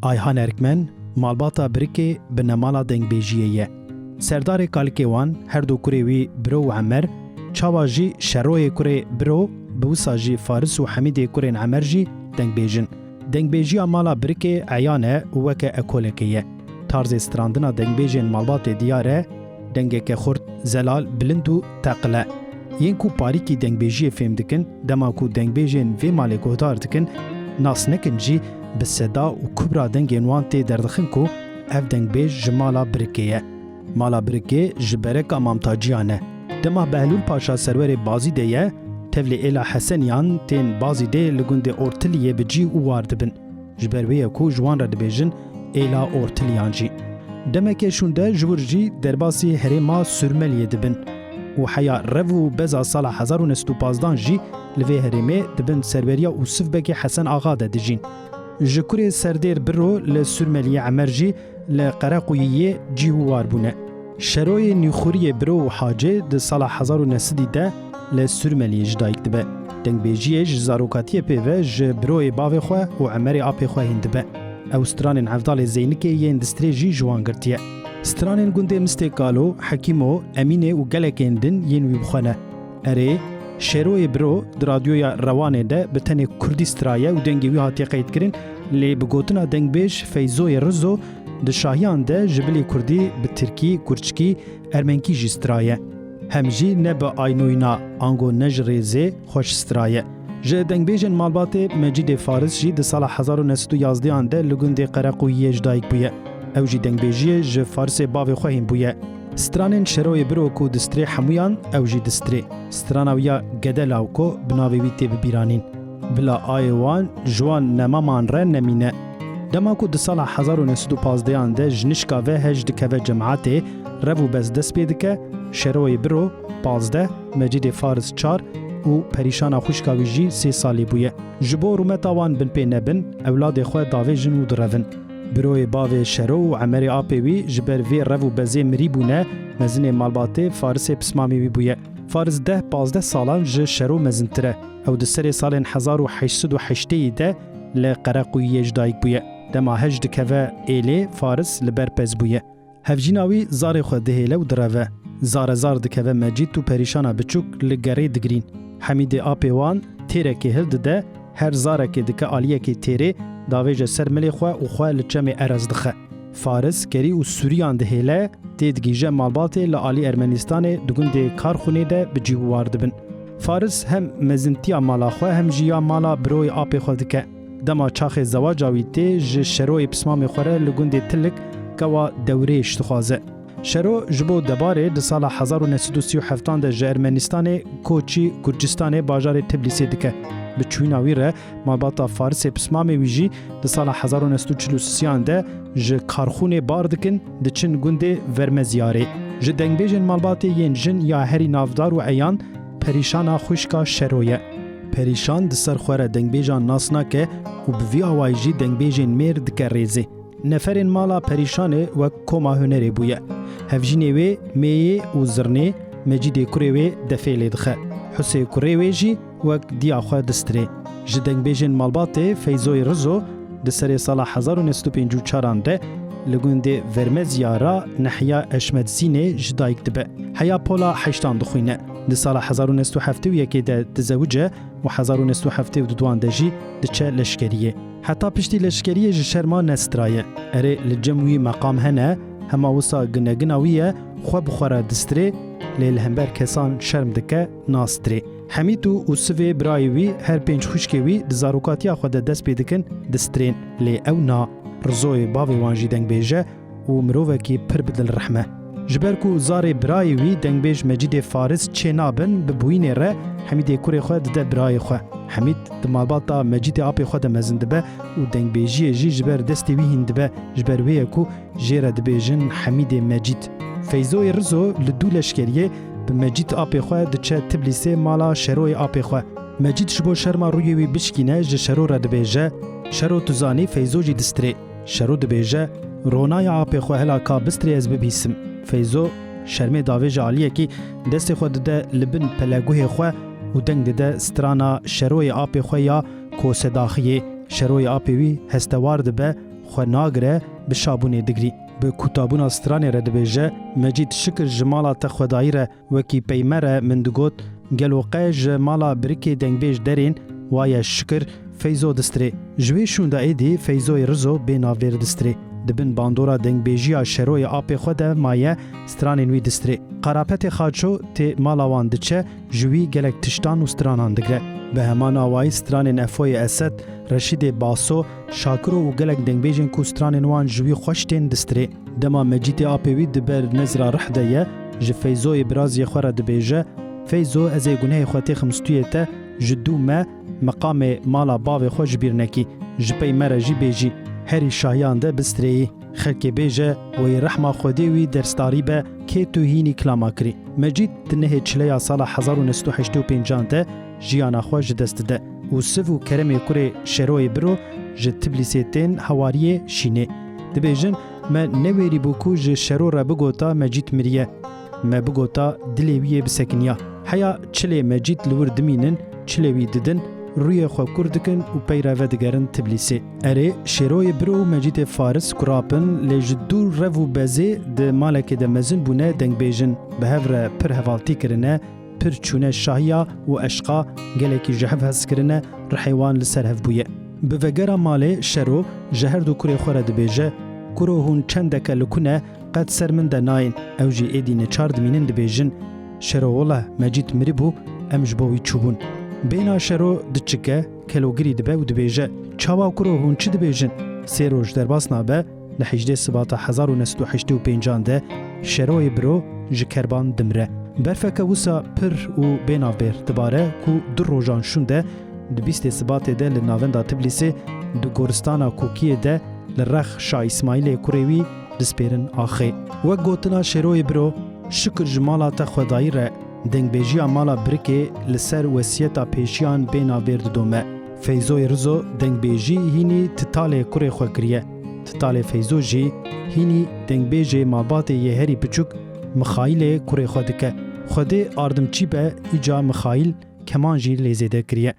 Ayhan Erkmen, malbata Brikê bi nemala dengbêjiyê ye. Serdarê Kalikê wan her du kurê wî Biro û Emer, çawa jî şeroyê kurê Biro, bi wisa jî Faris û Hemîdê kurên Emer jî dengbêjin. Dengbêjiya mala Brikê eyan e û weke ekolekê ye. Tarzê strandina dengbêjên malbatê diyar e, dengeke xurt, zelal, bilind û teqile. Yên ku parîkî dengbêjiyê fêm dikin, dema ku dengbêjên vê malê guhdar dikin, nas nekin jî bi seda û kubra dengên wan tê derdixin ku ev dengbêj ji mala Brikê ye. Mala Brikê ji bereka mamtaciyan e. Dema Behlûl Paşa serwerê Bazîdê ye, tevlê êla Heseniyan tên Bazîdê li gundê Ortiliyê bi cî û war dibin. Ji ber wê ye ku ji wan re dibêjin êla Ortiliyan jî. Demekê şûnde ji wir jî derbasî herêma Sürmeliyê dibin. û heya rev û beza sala 1915 jî li vê herêmê dibin serweriya Ûsifbekê Hesen Axa de dijîn. Ji kurê serdêr Biro li Sürmeliyê Emer jî li Qereqûyiyê cî û war bûne. Şeroyê nîxuriyê Biro û Hacê di sala 1990 de li Sürmeliyê ji dayîk dibe. Dengbêjiyê ji zarokatiyê pêve ji Biroyê bavê xwe û Emerê apê xwe hîn dibe. Ew stranên hevdalê Zeynikê yên distrê jî ji wan girtiye. Stranên gundê Mistê Kalo, Hekîmo, Emînê û gelekên din yên wî bixwene. Erê, Şeroyê Biro di radyoya Rewanê de bi tenê Kurdî straye û dengê wî hatiye qeydkirin, lê bi gotina dengbêj Feyzoyê Rizo di şahiyan de ji bilê Kurdî bi Tirkî, Kurçkî, Ermenkî jî straye. Hem jî ne bi aynoyîna ango ne ji rêzê xweş straye. Ji dengbêjên malbatê Mecidê Faris jî di sala 1911 de li gundê Qereqûyiyê ji dayîk bûye. Ew jî dengbêjiyê ji Farisê bavê xwe hîn bûye. Stranên Şeroyê Biro ku di strê hemûyan ew jî di strê. Strana wî ya Gedelaw ku bi navê wî tê bibîranîn. Bila ayê wan ji wan nemaman re nemîne. Dema ku di sala 1915 de ji nişka ve hej dikeve cemaetê rev û bez dest pê dike, Şeroyê Biro 15, Mecidê Faris 4 û perîşana xwişka wî jî 3 salî bûye. Ji bo rûmeta wan bin pê nebin, ewladê xwe davêjin û direvin. Biroyê bavê Şero û Emerê apê wî ji ber vê rev û bezê mirî bûne, mezinê malbatê Farisê pismamê wî bûye. Faris 10-15 salan ji Şero mezintir e. Ew di serê salên 1880 de li Qereqûyiyê ji dayîk bûye. Dema hej dikeve êlê Faris li ber pez bûye. Hevjîna wî zarê xwe dihêle û direve. Zarezar dikeve Mecîd û perîşana biçûk li gerê digirîn. Hemîdê apê wan têrekê hil dide, her zarekê dike aliyekê têrê davêje ser milê xwe û xwe li çemê erez dixe. Faris, Kerî û Sûriyan dihêle, tê digîje malbatê li alî Ermenistanê di gundê Karxûnê de bi cî û war dibin. Faris hem mezintiya mala xwe hem jî ya mala Biroyê apê xwe dike. Dema çaxê zewaca wî tê ji Şeroyê pismamê xwe re li gundê Tilik kewa dewrê ji dixwaze. Şero ji bo debarê di sala 1937 de ji Ermenistanê koçî Gurcistanê bajarê Tbilîsê dike. Bi çûna wî re malbata Farisê pismamê wî jî di sala 1943 de ji Karxûnê bar dikin, diçin gundê Vermeziyarê. Ji dengbêjên malbatê yên jin ya herî navdar û eyan perîşana xwişka Şero ye. Perîşan di ser xwe re dengbêjan nas nake û bi vî awayî jî dengbêjên mêr dike rêzê. Neferên mala perîşanê wek koma hunerê bûye. Hevjînê wê mêyê û zirnê, Mecidê kurê wê defê lê dixe. Husê kurê wê jî wek diya xwe distrê. Ji dengbêjên malbatê Feyzoyê Rizo di serê sala 1954 de li gundê Vermeziyara Nehiya Eşmedzînê ji dayîk dibe. Heya pola heştan dixwîne. Di sala 1971 de dizewuce û 1972 de jî diçe leşkeriyê. Heta piştî leşkeriyê ji şerma nestraye. Erê li cem wî meqam hene, hema wisa ginegina wî ye xwe bi xwe re distrê, lê li hember kesan şerm dike nastrê. Hemîd û Ûsivê birayê wî her pênc xwişkê wî di zarokatiya xwe de dest pê dikin distrên, lê ew na. Rizoyê bavê wan jî dengbêje û mirovekî pir bi dilrehme. Ji ber ku zarê birayê wî dengbêj Mecidê Faris çê nabin, bi bûyînê re Hemîdê kurê xwe dide birayê xwe. Hemîd di malbata Mecidê apê xwe de mezin dibe û dengbêjiyê jî ji ber destê wî hîn dibe, ji ber wê ye ku jê re dibêjin Hemîdê Mecîd. Feyzoyê Rizo li dû leşkeriyê bi Mecîd apê xwe diçe Tbilîsê mala Şeroyê apê xwe. Mecîd ji bo şerma rûyê wî bişkîne ji Şero re dibêje, Şero tu zanî Feyzo jî distrê. Şero dibêje, ronaya apê xwe hela ka bistrê ez bibîsim. Feyzo şermê davêje aliyekî destê xwe dide li bin peleguhê xwe û deng dide strana Şeroyê apê xwe ya Kosedaxiyê. Şeroyê apê wî hestewar dibe, خو ناگره به شابونه دگری. به کوتابونا سترانی را دبیجه مجید شکر جمالا تخودایی را وکی پیمره من دگوت گلوقه جمالا بریکی دنگبیج درین وای شکر فیزو دستری. جوی شونده ایدی فیزوی رزو بیناویر دستری. دبن باندورا دنگبیجیا شروع آپی خود مایه سترانین وی دستری. قراپت خادشو تی مالاوان دچه جوی گلک تشتان و سترانان دگره. به همان آوائی سترانین افوی اسد رشید باسو شاکرو و گلک دنگبیجن کو سترانین وان جوی خوشتین دستری. دما مجید آپی وی دبر نظر رحده یه جه فیزوی برازی خورا دبیجه فیزو از گناه خواتی خمستویه تا جدو ما مقام مالا باوی خوش بیرنکی جپی مره جی بیجی هری شاهیان ده بستری خلک بیجه وی رحمه خودی وی درستاری به که تو هینی کلاما کری. مجید دنه چلیا سال 1985 ده جیانا خوش دست ده و سف و کرم کره شروع برو جه تبلیسیتین هواریه شینه. دبیجن ما نویری بوکو جه شروع را بگوتا مجید مریه ما بگوتا دلیویه بسکنیا. حیا چلی مجید لور دمینن چلیوی ددن روی خو کردکن و پیروه دگرن تبلیسی. اره شروع برو مجید فارس کراپن لجدور رو بزی ده مالک ده مزن بونه دنگ بیجن به هفره پر هفالتی کرنه پر چونه شاهیا و اشقا گلکی جهف هست کرنه رحیوان لسر هف بویه. به وگره ماله شروع جهر دو کره خوره ده بیجه کرو هون چندک لکنه قد سر من ده ناین او جی ایدی نچار دمینن ده بیجن شروع والله مجید مریبو امج باوی چوبون. بینا شروع دچکه کلوگری دبه و دبیجه چاوا کرو هون چی دبیجن سی روش در باس نابه لحجده سبات 1985 ده شروع برو جکربان دمره برفکه وسا پر و بینا بیر دباره کو در روژان شونده دبیست سبات ده لناوندا تبلیسی دو گورستانا کوکیه ده لرخ شا اسماعیل کوریوی دسپیرن آخی و گوتنا شروع برو شکر جمالا تخودایی را دنگ بیجی مالا برکه لسر وسیعتا پیشیان بینا برد دومه. فیزوی رزو دنگ بیجی هینی تتال کره خوکریه. تتال فیزو جی هینی دنگ بیجی مالبات یه هری بچوک مخایل کره خودکه. خوده آردمچی به ایجا مخایل کمان جی لیزیده کریه.